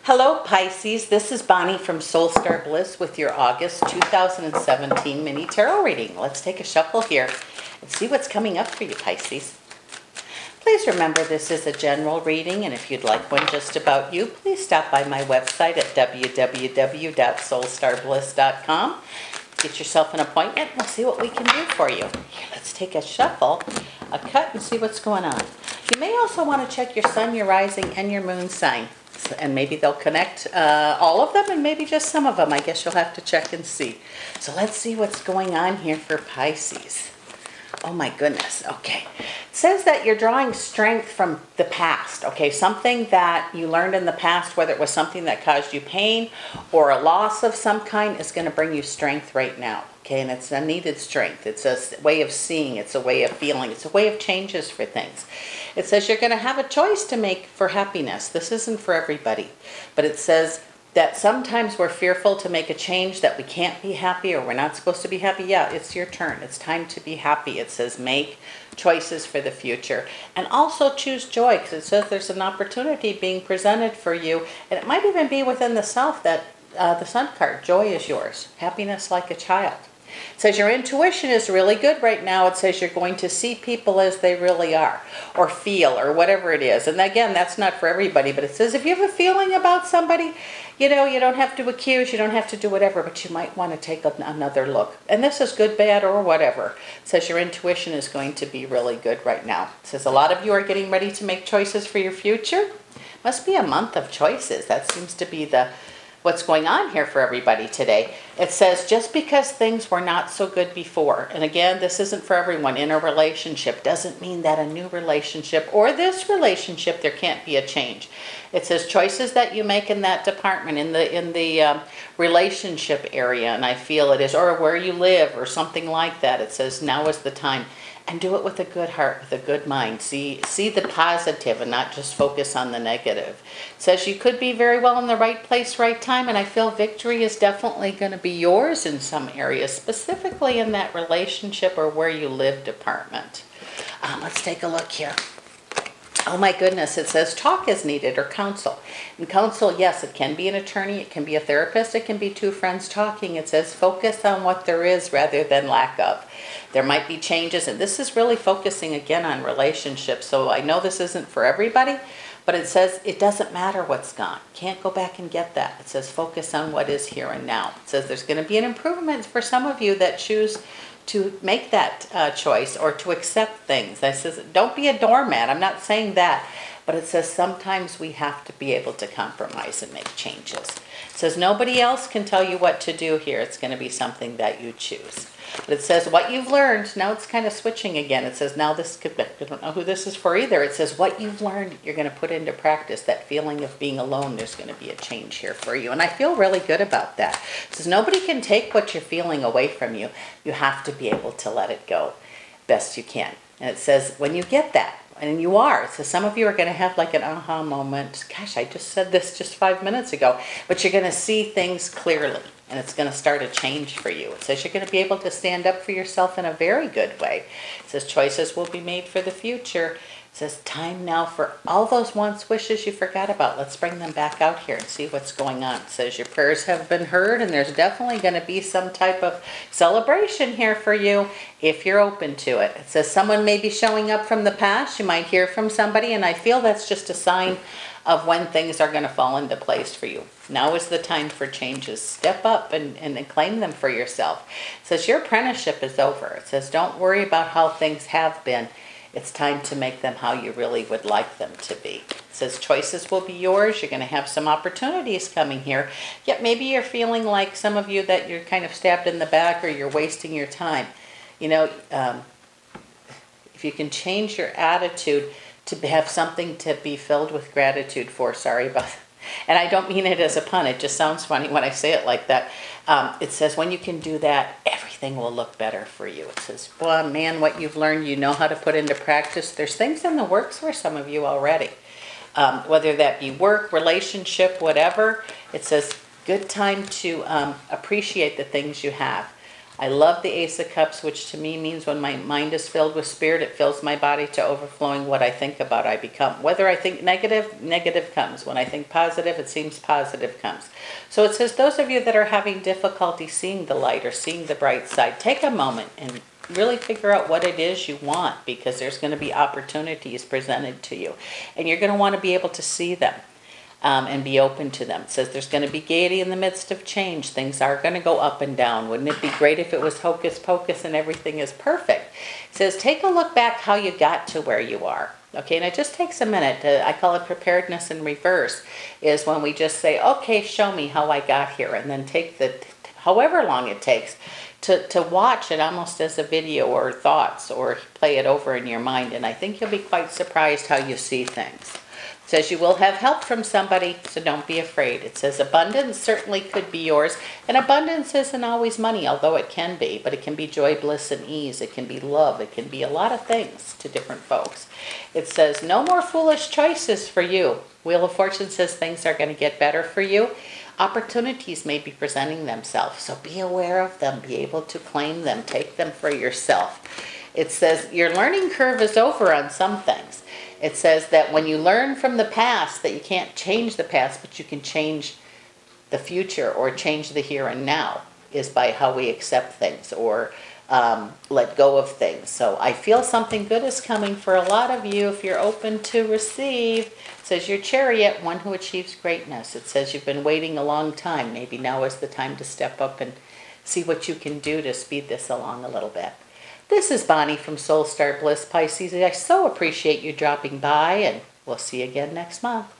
Hello Pisces, this is Bonnie from Soulstarbliss with your August 2017 mini tarot reading. Let's take a shuffle here and see what's coming up for you, Pisces. Please remember this is a general reading, and if you'd like one just about you, please stop by my website at www.soulstarbliss.com. Get yourself an appointment and we'll see what we can do for you. Here, let's take a shuffle, a cut, and see what's going on. You may also want to check your sun, your rising, and your moon sign. And maybe they'll connect all of them and maybe just some of them. I guess you'll have to check and see. So let's see what's going on here for Pisces. Oh my goodness. Okay. It says that you're drawing strength from the past. Okay. Something that you learned in the past, whether it was something that caused you pain or a loss of some kind, is going to bring you strength right now. Okay. And it's a needed strength. It's a way of seeing. It's a way of feeling. It's a way of changes for things. It says you're going to have a choice to make for happiness. This isn't for everybody, but it says that sometimes we're fearful to make a change, that we can't be happy or we're not supposed to be happy. Yeah, it's your turn. It's time to be happy. It says make choices for the future and also choose joy, because it says there's an opportunity being presented for you, and it might even be within the self that the Sun card, joy is yours, happiness like a child. It says your intuition is really good right now. It says you're going to see people as they really are, or feel, or whatever it is. And again, that's not for everybody, but it says if you have a feeling about somebody, you know, you don't have to accuse, you don't have to do whatever, but you might want to take another look. And this is good, bad, or whatever. It says your intuition is going to be really good right now. It says a lot of you are getting ready to make choices for your future. Must be a month of choices. That seems to be what's going on here for everybody today. It says just because things were not so good before, and again, this isn't for everyone, in a relationship doesn't mean that a new relationship or this relationship there can't be a change. It says choices that you make in that department, in the relationship area, and I feel it is, or where you live or something like that. It says now is the time. And do it with a good heart, with a good mind. See the positive and not just focus on the negative. It says you could be very well in the right place, right time, and I feel victory is definitely going to be yours in some areas, specifically in that relationship or where you live department. Let's take a look here. Oh my goodness, it says talk is needed, or counsel. And counsel, yes, it can be an attorney, it can be a therapist, it can be two friends talking. It says focus on what there is rather than lack of. There might be changes, and this is really focusing again on relationships. So I know this isn't for everybody, but it says it doesn't matter what's gone. Can't go back and get that. It says focus on what is here and now. It says there's going to be an improvement for some of you that choose to make that choice or to accept things. It says don't be a doormat. I'm not saying that, but it says sometimes we have to be able to compromise and make changes. It says nobody else can tell you what to do here. It's going to be something that you choose. But it says what you've learned, now it's kind of switching again. It says now this could be, I don't know who this is for either. It says what you've learned, you're going to put into practice. That feeling of being alone, there's going to be a change here for you. And I feel really good about that. It says nobody can take what you're feeling away from you. You have to be able to let it go best you can. And it says when you get that, and you are, so some of you are going to have like an aha moment. Gosh, I just said this just 5 minutes ago. But you're going to see things clearly, and it's going to start a change for you. It says you're going to be able to stand up for yourself in a very good way. It says choices will be made for the future. It says time now for all those wants, wishes you forgot about. Let's bring them back out here and see what's going on. It says your prayers have been heard, and there's definitely going to be some type of celebration here for you if you're open to it. It says someone may be showing up from the past. You might hear from somebody, and I feel that's just a sign of when things are going to fall into place for you. Now is the time for changes. Step up and claim them for yourself. It says your apprenticeship is over. It says don't worry about how things have been. It's time to make them how you really would like them to be. It says choices will be yours. You're going to have some opportunities coming here. Yet maybe you're feeling like some of you that you're kind of stabbed in the back or you're wasting your time. You know, if you can change your attitude to have something to be filled with gratitude for. Sorry about that. And I don't mean it as a pun. It just sounds funny when I say it like that. It says when you can do that, everything will look better for you. It says, boy, man, what you've learned, you know how to put into practice. There's things in the works for some of you already. Whether that be work, relationship, whatever. It says good time to appreciate the things you have. I love the Ace of Cups, which to me means when my mind is filled with spirit, it fills my body to overflowing. What I think about, I become. Whether I think negative, negative comes. When I think positive, it seems positive comes. So it says those of you that are having difficulty seeing the light or seeing the bright side, take a moment and really figure out what it is you want, because there's going to be opportunities presented to you. And you're going to want to be able to see them. And be open to them. It says there's going to be gaiety in the midst of change. Things are going to go up and down. Wouldn't it be great if it was hocus pocus and everything is perfect? It says take a look back how you got to where you are. Okay, and it just takes a minute. I call it preparedness in reverse, is when we just say, okay, show me how I got here, and then take the, however long it takes, to watch it almost as a video or thoughts, or play it over in your mind. And I think you'll be quite surprised how you see things. It says you will have help from somebody, so don't be afraid. It says abundance certainly could be yours. And abundance isn't always money, although it can be. But it can be joy, bliss, and ease. It can be love. It can be a lot of things to different folks. It says no more foolish choices for you. Wheel of Fortune says things are going to get better for you. Opportunities may be presenting themselves, so be aware of them. Be able to claim them. Take them for yourself. It says your learning curve is over on some things. It says that when you learn from the past, that you can't change the past, but you can change the future or change the here and now, is by how we accept things or let go of things. So I feel something good is coming for a lot of you if you're open to receive. It says your Chariot, one who achieves greatness. It says you've been waiting a long time. Maybe now is the time to step up and see what you can do to speed this along a little bit. This is Bonnie from Soul Star Bliss, Pisces. I so appreciate you dropping by, and we'll see you again next month.